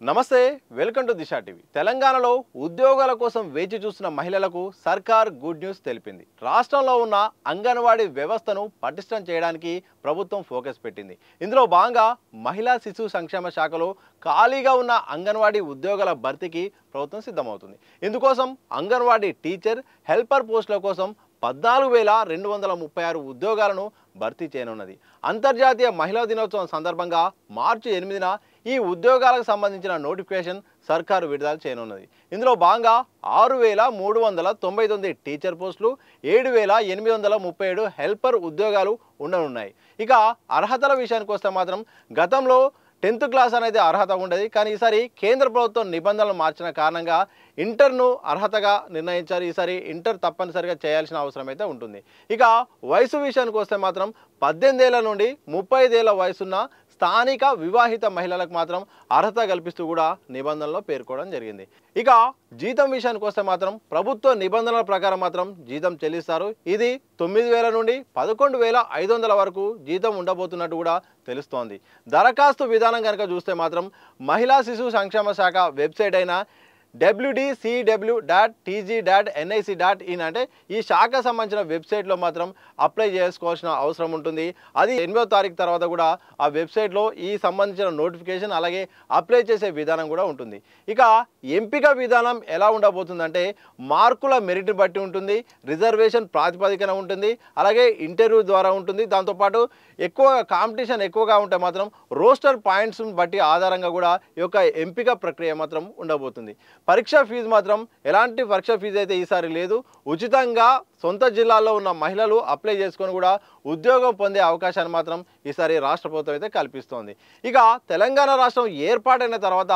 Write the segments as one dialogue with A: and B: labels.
A: నమస్తే welcome to Disha TV తెలంగాణలో ఉద్యోగాల కోసం వేచి చూస్తున్న మహిళలకు సర్కార్ గుడ్ న్యూస్ తెలిపింది. రాష్ట్రంలో ఉన్న అంగన్వాడీ వ్యవస్థను పటిష్టం చేయడానికి ప్రభుత్వం ఫోకస్ పెట్టింది. ఇందులో భాగంగా మహిళా శిశు సంక్షేమ శాఖలో ఖాళీగా ఉన్న అంగన్వాడీ ఉద్యోగాల భర్తీకి ప్రభుత్వం సిద్ధమవుతుంది. ఇందుకోసం అంగన్వాడీ టీచర్, హెల్పర్ పోస్టుల కోసం 14,236 ఉద్యోగాలను భర్తీ చేయనున్నది. అంతర్జాతీయ మహిళా దినోత్సవం సందర్భంగా మార్చి 8న ఈ ఉద్యోగాలకు సంబంధించిన నోటిఫికేషన్ సర్కారు విడుదల చేయనున్నది. ఇందులో భాగంగా 6,399 టీచర్ పోస్టులు, 7,837 హెల్పర్ ఉద్యోగాలు ఉండనున్నాయి. ఇక అర్హతల విషయానికి వస్తే మాత్రం గతంలో 10th క్లాస్ అనేది అర్హత ఉండేది. కానీ ఈసారి కేంద్ర ప్రభుత్వం నిబంధనలు మార్చిన కారణంగా ఇంటర్ను అర్హతగా నిర్ణయించారు. ఈసారి ఇంటర్ తప్పనిసరిగా చేయాల్సిన అవసరం అయితే ఉంటుంది. ఇక వయసు విషయానికి వస్తే మాత్రం 18 ఏళ్ల నుండి 35 ఏళ్ల వయసున్న స్థానిక వివాహిత మహిళలకు మాత్రం అర్హత కల్పిస్తూ కూడా నిబంధనలో పేర్కోవడం జరిగింది. ఇక జీతం విషయానికి వస్తే మాత్రం ప్రభుత్వ నిబంధనల ప్రకారం మాత్రం జీతం చెల్లిస్తారు. ఇది 9,000 నుండి 11,500 వరకు జీతం ఉండబోతున్నట్టు కూడా తెలుస్తోంది. దరఖాస్తు విధానం కనుక చూస్తే మాత్రం మహిళా శిశు సంక్షేమ శాఖ వెబ్సైట్ అయిన wdcw.tg.nic.in అంటే ఈ శాఖకు సంబంధించిన వెబ్సైట్లో మాత్రం అప్లై చేసుకోవాల్సిన అవసరం ఉంటుంది. అది 8వ తారీఖు తర్వాత కూడా ఆ వెబ్సైట్లో ఈ సంబంధించిన నోటిఫికేషన్ అలాగే అప్లై చేసే విధానం కూడా ఉంటుంది. ఇక ఎంపిక విధానం ఎలా ఉండబోతుందంటే మార్కుల మెరిట్ బట్టి ఉంటుంది, రిజర్వేషన్ ప్రాతిపదికన ఉంటుంది, అలాగే ఇంటర్వ్యూ ద్వారా ఉంటుంది. దాంతోపాటు కాంపిటీషన్ ఎక్కువగా ఉంటే మాత్రం రోస్టర్ పాయింట్స్ బట్టి ఆధారంగా కూడా ఈ యొక్క ఎంపిక ప్రక్రియ మాత్రం ఉండబోతుంది. పరీక్ష ఫీజు మాత్రం ఎలాంటి పరీక్ష ఫీజు అయితే ఈసారి లేదు. ఉచితంగా సొంత జిల్లాల్లో ఉన్న మహిళలు అప్లై చేసుకొని కూడా ఉద్యోగం పొందే అవకాశాన్ని మాత్రం ఈసారి రాష్ట్ర ప్రభుత్వం అయితే కల్పిస్తోంది. ఇక తెలంగాణ రాష్ట్రం ఏర్పాటైన తర్వాత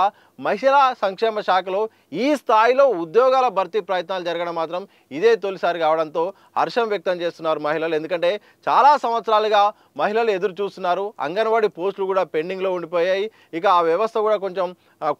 A: మహిళా సంక్షేమ శాఖలో ఈ స్థాయిలో ఉద్యోగాల భర్తీ ప్రయత్నాలు జరగడం మాత్రం ఇదే తొలిసారి కావడంతో హర్షం వ్యక్తం చేస్తున్నారు మహిళలు. ఎందుకంటే చాలా సంవత్సరాలుగా మహిళలు ఎదురు చూస్తున్నారు. అంగన్వాడీ పోస్టులు కూడా పెండింగ్లో ఉండిపోయాయి. ఇక ఆ వ్యవస్థ కూడా కొంచెం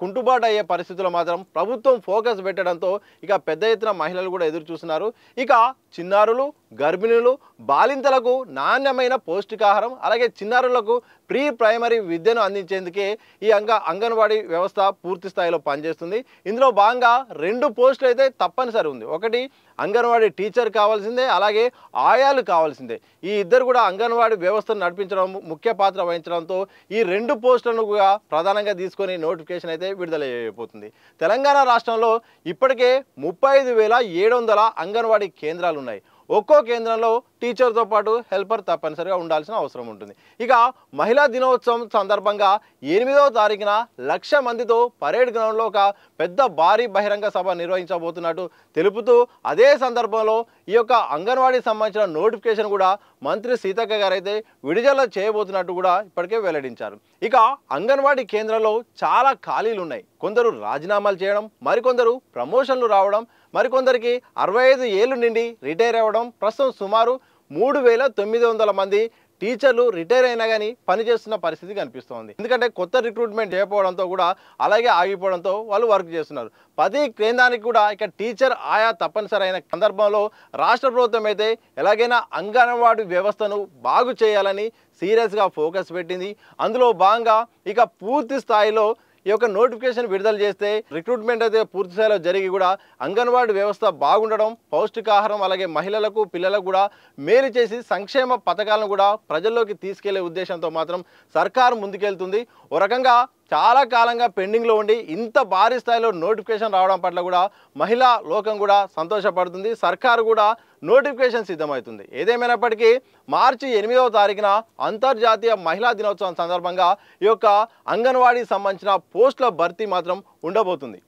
A: కుంటుబాటు అయ్యే పరిస్థితుల్లో మాత్రం ప్రభుత్వం ఫోకస్ పెట్టడంతో ఇక పెద్ద ఎత్తున మహిళలు కూడా ఎదురు చూస్తున్నారు. ఇక చిన్నారులు, గర్భిణులు, బాలింతలకు నాణ్యమైన పౌష్టికాహారం అలాగే చిన్నారులకు ప్రీ ప్రైమరీ విద్యను అందించేందుకే ఈ అంగన్వాడీ వ్యవస్థ పూర్తి స్థాయిలో పనిచేస్తుంది. ఇందులో భాగంగా 2 పోస్టులు అయితే తప్పనిసరి ఉంది. ఒకటి అంగన్వాడీ టీచర్ కావాల్సిందే, అలాగే ఆయాలు కావాల్సిందే. ఈ ఇద్దరు కూడా అంగన్వాడీ వ్యవస్థను నడిపించడం ముఖ్య పాత్ర వహించడంతో ఈ 2 పోస్టులను కూడా ప్రధానంగా తీసుకొని నోటిఫికేషన్ అయితే విడుదల చేయబోతుంది. తెలంగాణ రాష్ట్రంలో ఇప్పటికే 35,700 అంగన్వాడీ కేంద్రాలు ఉన్నాయి. ఒక్కో కేంద్రంలో టీచర్తో పాటు హెల్పర్ తప్పనిసరిగా ఉండాల్సిన అవసరం ఉంటుంది. ఇక మహిళా దినోత్సవం సందర్భంగా 8వ తారీఖున 1,00,000 మందితో పరేడ్ గ్రౌండ్లో ఒక పెద్ద భారీ బహిరంగ సభ నిర్వహించబోతున్నట్టు తెలుపుతూ అదే సందర్భంలో ఈ యొక్క అంగన్వాడీ సంబంధించిన నోటిఫికేషన్ కూడా మంత్రి సీతక్క గారు అయితే విడుదల చేయబోతున్నట్టు కూడా ఇప్పటికే వెల్లడించారు. ఇక అంగన్వాడీ కేంద్రంలో చాలా ఖాళీలు ఉన్నాయి. కొందరు రాజీనామాలు చేయడం, మరికొందరు ప్రమోషన్లు రావడం, మరికొందరికి 65 ఏళ్ళు నిండి రిటైర్ అవ్వడం. ప్రస్తుతం సుమారు 3,900 మంది టీచర్లు రిటైర్ అయినా కానీ పనిచేస్తున్న పరిస్థితి కనిపిస్తోంది. ఎందుకంటే కొత్త రిక్రూట్మెంట్ చేయకపోవడంతో కూడా అలాగే ఆగిపోవడంతో వాళ్ళు వర్క్ చేస్తున్నారు. ప్రతి కేంద్రానికి కూడా ఇక టీచర్ ఆయా తప్పనిసరి అయిన సందర్భంలో రాష్ట్ర ప్రభుత్వం అయితే ఎలాగైనా అంగన్వాడీ వ్యవస్థను బాగు చేయాలని సీరియస్గా ఫోకస్ పెట్టింది. అందులో భాగంగా ఇక పూర్తి స్థాయిలో ఈ యొక్క నోటిఫికేషన్ విడుదల చేస్తే రిక్రూట్మెంట్ అయితే పూర్తి స్థాయిలో జరిగి కూడా అంగన్వాడీ వ్యవస్థ బాగుండడం, పౌష్టికాహారం అలాగే మహిళలకు, పిల్లలకు కూడా మేలు చేసి సంక్షేమ పథకాలను కూడా ప్రజల్లోకి తీసుకెళ్లే ఉద్దేశంతో మాత్రం సర్కారు ముందుకెళ్తుంది. ఓ రకంగా చాలా కాలంగా పెండింగ్లో ఉండి ఇంత భారీ స్థాయిలో నోటిఫికేషన్ రావడం పట్ల కూడా మహిళా లోకం కూడా సంతోషపడుతుంది. సర్కారు కూడా నోటిఫికేషన్ సిద్ధమవుతుంది. ఏదేమైనప్పటికీ మార్చి 8వ తారీఖున అంతర్జాతీయ మహిళా దినోత్సవం సందర్భంగా ఈ యొక్క అంగన్వాడీ సంబంధించిన పోస్టుల భర్తీ మాత్రం ఉండబోతుంది.